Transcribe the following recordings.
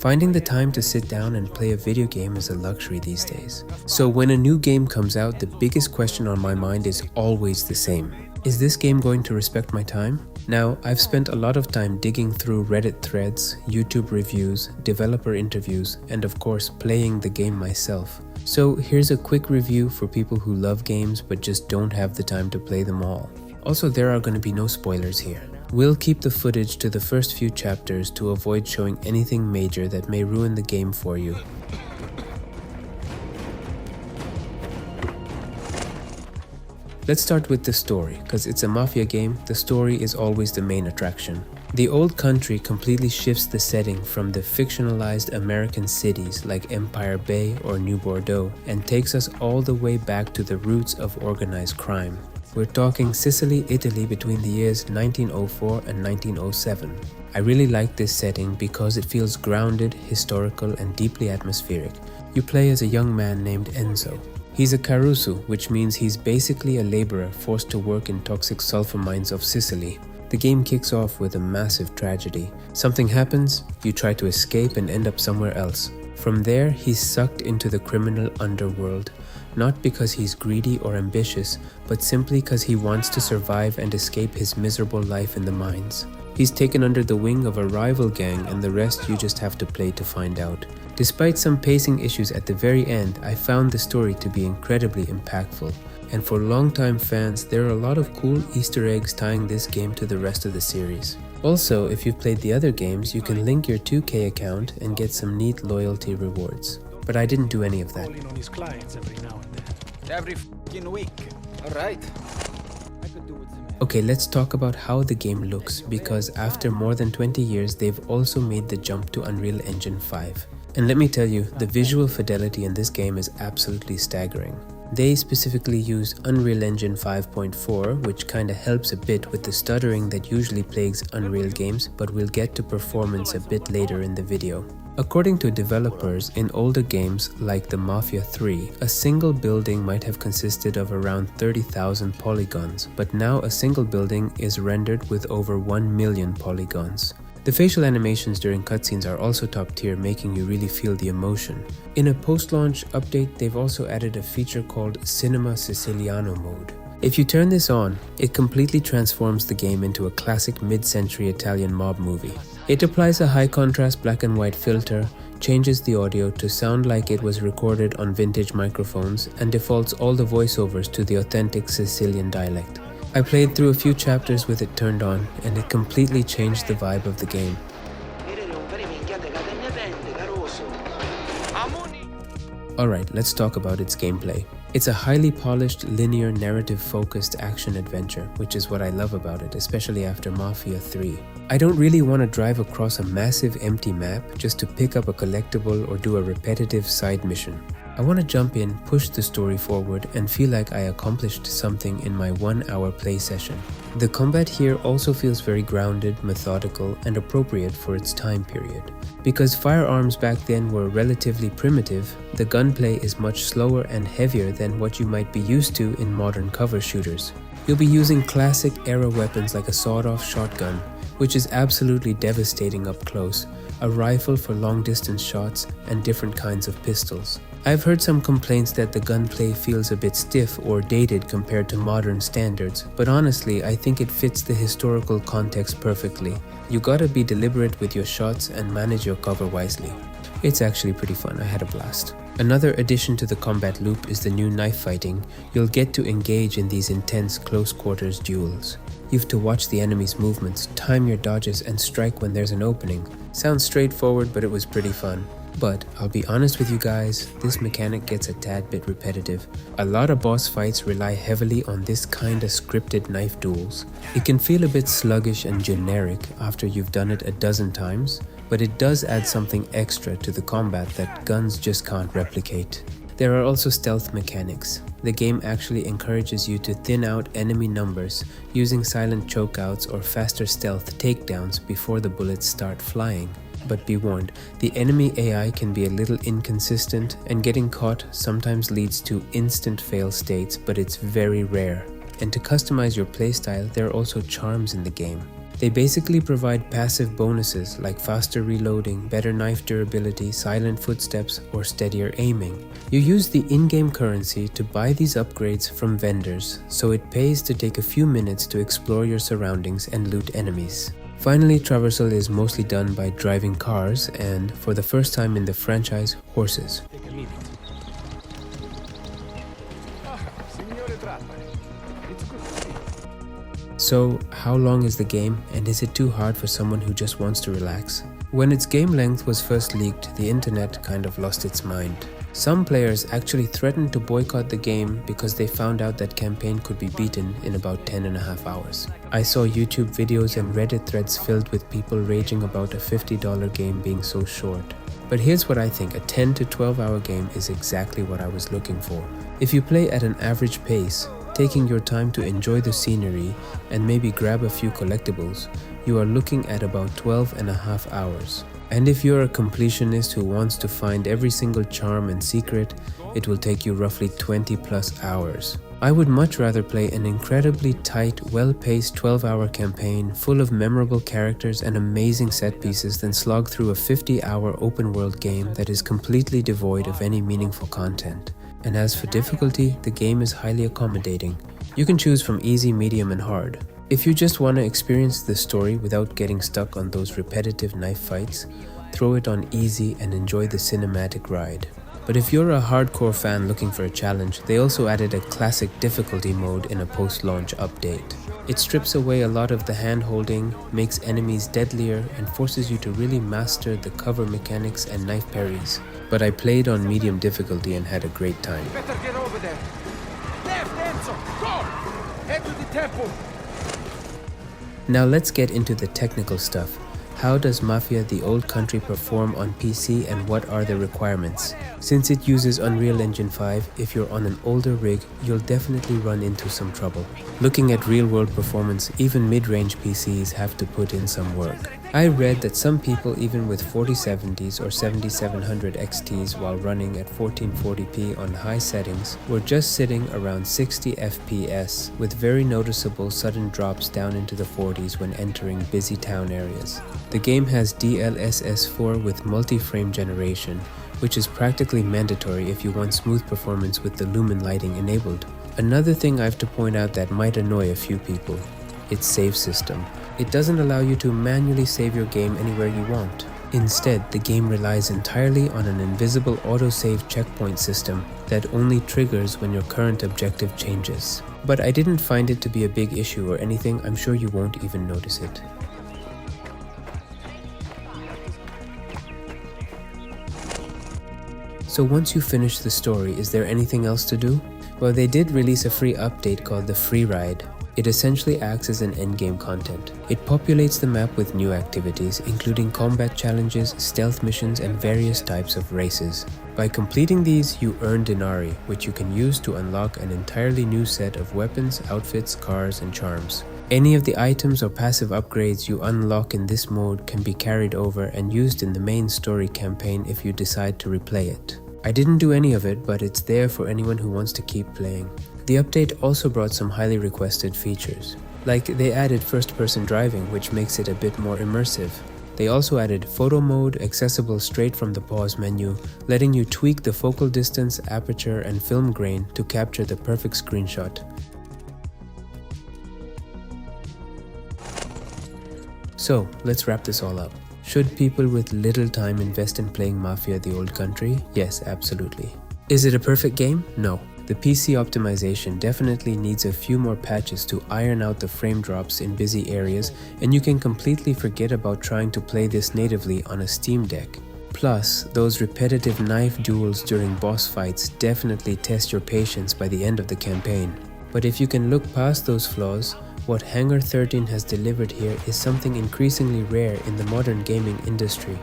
Finding the time to sit down and play a video game is a luxury these days. So when a new game comes out, the biggest question on my mind is always the same. Is this game going to respect my time? Now, I've spent a lot of time digging through Reddit threads, YouTube reviews, developer interviews, and of course playing the game myself. So here's a quick review for people who love games but just don't have the time to play them all. Also, there are going to be no spoilers here. We'll keep the footage to the first few chapters to avoid showing anything major that may ruin the game for you. Let's start with the story, because it's a Mafia game, the story is always the main attraction. The old country completely shifts the setting from the fictionalized American cities like Empire Bay or New Bordeaux and takes us all the way back to the roots of organized crime. We're talking Sicily, Italy between the years 1904 and 1907. I really like this setting because it feels grounded, historical, and deeply atmospheric. You play as a young man named Enzo. He's a caruso, which means he's basically a laborer forced to work in toxic sulfur mines of Sicily. The game kicks off with a massive tragedy. Something happens, you try to escape and end up somewhere else. From there, he's sucked into the criminal underworld. Not because he's greedy or ambitious, but simply because he wants to survive and escape his miserable life in the mines. He's taken under the wing of a rival gang, and the rest you just have to play to find out. Despite some pacing issues at the very end, I found the story to be incredibly impactful. And for longtime fans, there are a lot of cool Easter eggs tying this game to the rest of the series. Also, if you've played the other games, you can link your 2K account and get some neat loyalty rewards. But I didn't do any of that. Every f***ing week. Alright. Okay, let's talk about how the game looks, because after more than 20 years, they've also made the jump to Unreal Engine 5. And let me tell you, the visual fidelity in this game is absolutely staggering. They specifically use Unreal Engine 5.4, which kinda helps a bit with the stuttering that usually plagues Unreal games, but we'll get to performance a bit later in the video. According to developers, in older games like the Mafia 3, a single building might have consisted of around 30,000 polygons, but now a single building is rendered with over 1 million polygons. The facial animations during cutscenes are also top tier, making you really feel the emotion. In a post-launch update, they've also added a feature called Cinema Siciliano mode. If you turn this on, it completely transforms the game into a classic mid-century Italian mob movie. It applies a high-contrast black and white filter, changes the audio to sound like it was recorded on vintage microphones, and defaults all the voiceovers to the authentic Sicilian dialect. I played through a few chapters with it turned on, and it completely changed the vibe of the game. Alright, let's talk about its gameplay. It's a highly polished, linear, narrative-focused action adventure, which is what I love about it, especially after Mafia 3. I don't really want to drive across a massive empty map just to pick up a collectible or do a repetitive side mission. I want to jump in, push the story forward, and feel like I accomplished something in my 1-hour play session. The combat here also feels very grounded, methodical, and appropriate for its time period. Because firearms back then were relatively primitive, the gunplay is much slower and heavier than what you might be used to in modern cover shooters. You'll be using classic era weapons like a sawed-off shotgun, which is absolutely devastating up close, a rifle for long-distance shots, and different kinds of pistols. I've heard some complaints that the gunplay feels a bit stiff or dated compared to modern standards, but honestly, I think it fits the historical context perfectly. You gotta be deliberate with your shots and manage your cover wisely. It's actually pretty fun, I had a blast. Another addition to the combat loop is the new knife fighting. You'll get to engage in these intense close quarters duels. You have to watch the enemy's movements, time your dodges, and strike when there's an opening. Sounds straightforward, but it was pretty fun. But I'll be honest with you guys, this mechanic gets a tad bit repetitive. A lot of boss fights rely heavily on this kinda scripted knife duels. It can feel a bit sluggish and generic after you've done it a dozen times, but it does add something extra to the combat that guns just can't replicate. There are also stealth mechanics. The game actually encourages you to thin out enemy numbers using silent chokeouts or faster stealth takedowns before the bullets start flying. But be warned, the enemy AI can be a little inconsistent, and getting caught sometimes leads to instant fail states, but it's very rare. And to customize your playstyle, there are also charms in the game. They basically provide passive bonuses like faster reloading, better knife durability, silent footsteps, or steadier aiming. You use the in-game currency to buy these upgrades from vendors, so it pays to take a few minutes to explore your surroundings and loot enemies. Finally, traversal is mostly done by driving cars and, for the first time in the franchise, horses. So, how long is the game, and is it too hard for someone who just wants to relax? When its game length was first leaked, the internet kind of lost its mind. Some players actually threatened to boycott the game because they found out that campaign could be beaten in about 10.5 hours. I saw YouTube videos and Reddit threads filled with people raging about a $50 game being so short. But here's what I think, a 10 to 12 hour game is exactly what I was looking for. If you play at an average pace, taking your time to enjoy the scenery and maybe grab a few collectibles, you are looking at about 12.5 hours. And if you're a completionist who wants to find every single charm and secret, it will take you roughly 20+ hours. I would much rather play an incredibly tight, well-paced 12-hour campaign full of memorable characters and amazing set pieces than slog through a 50-hour open-world game that is completely devoid of any meaningful content. And as for difficulty, the game is highly accommodating. You can choose from easy, medium, and hard. If you just want to experience the story without getting stuck on those repetitive knife fights, throw it on easy and enjoy the cinematic ride. But if you're a hardcore fan looking for a challenge, they also added a classic difficulty mode in a post-launch update. It strips away a lot of the hand-holding, makes enemies deadlier, and forces you to really master the cover mechanics and knife parries. But I played on medium difficulty and had a great time. Better get over there. Left, Enzo! Go! Head to the temple! Now let's get into the technical stuff. How does Mafia the Old Country perform on PC and what are the requirements? Since it uses Unreal Engine 5, if you're on an older rig, you'll definitely run into some trouble. Looking at real-world performance, even mid-range PCs have to put in some work. I read that some people even with 4070s or 7700 XTs while running at 1440p on high settings were just sitting around 60 FPS with very noticeable sudden drops down into the 40s when entering busy town areas. The game has DLSS4 with multi-frame generation, which is practically mandatory if you want smooth performance with the lumen lighting enabled. Another thing I have to point out that might annoy a few people, its save system. It doesn't allow you to manually save your game anywhere you want. Instead, the game relies entirely on an invisible autosave checkpoint system that only triggers when your current objective changes. But I didn't find it to be a big issue or anything. I'm sure you won't even notice it. So once you finish the story, is there anything else to do? Well, they did release a free update called the Free Ride. It essentially acts as an endgame content. It populates the map with new activities, including combat challenges, stealth missions, and various types of races. By completing these, you earn denarii, which you can use to unlock an entirely new set of weapons, outfits, cars, and charms. Any of the items or passive upgrades you unlock in this mode can be carried over and used in the main story campaign if you decide to replay it. I didn't do any of it, but it's there for anyone who wants to keep playing. The update also brought some highly requested features. Like, they added first-person driving, which makes it a bit more immersive. They also added photo mode, accessible straight from the pause menu, letting you tweak the focal distance, aperture, and film grain to capture the perfect screenshot. So, let's wrap this all up. Should people with little time invest in playing Mafia the Old Country? Yes, absolutely. Is it a perfect game? No. The PC optimization definitely needs a few more patches to iron out the frame drops in busy areas, and you can completely forget about trying to play this natively on a Steam Deck. Plus, those repetitive knife duels during boss fights definitely test your patience by the end of the campaign. But if you can look past those flaws, what Hangar 13 has delivered here is something increasingly rare in the modern gaming industry.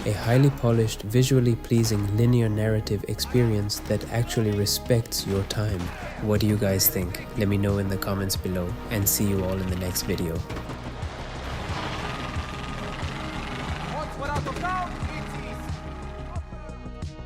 A highly polished, visually pleasing linear narrative experience that actually respects your time. What do you guys think? Let me know in the comments below, and see you all in the next video.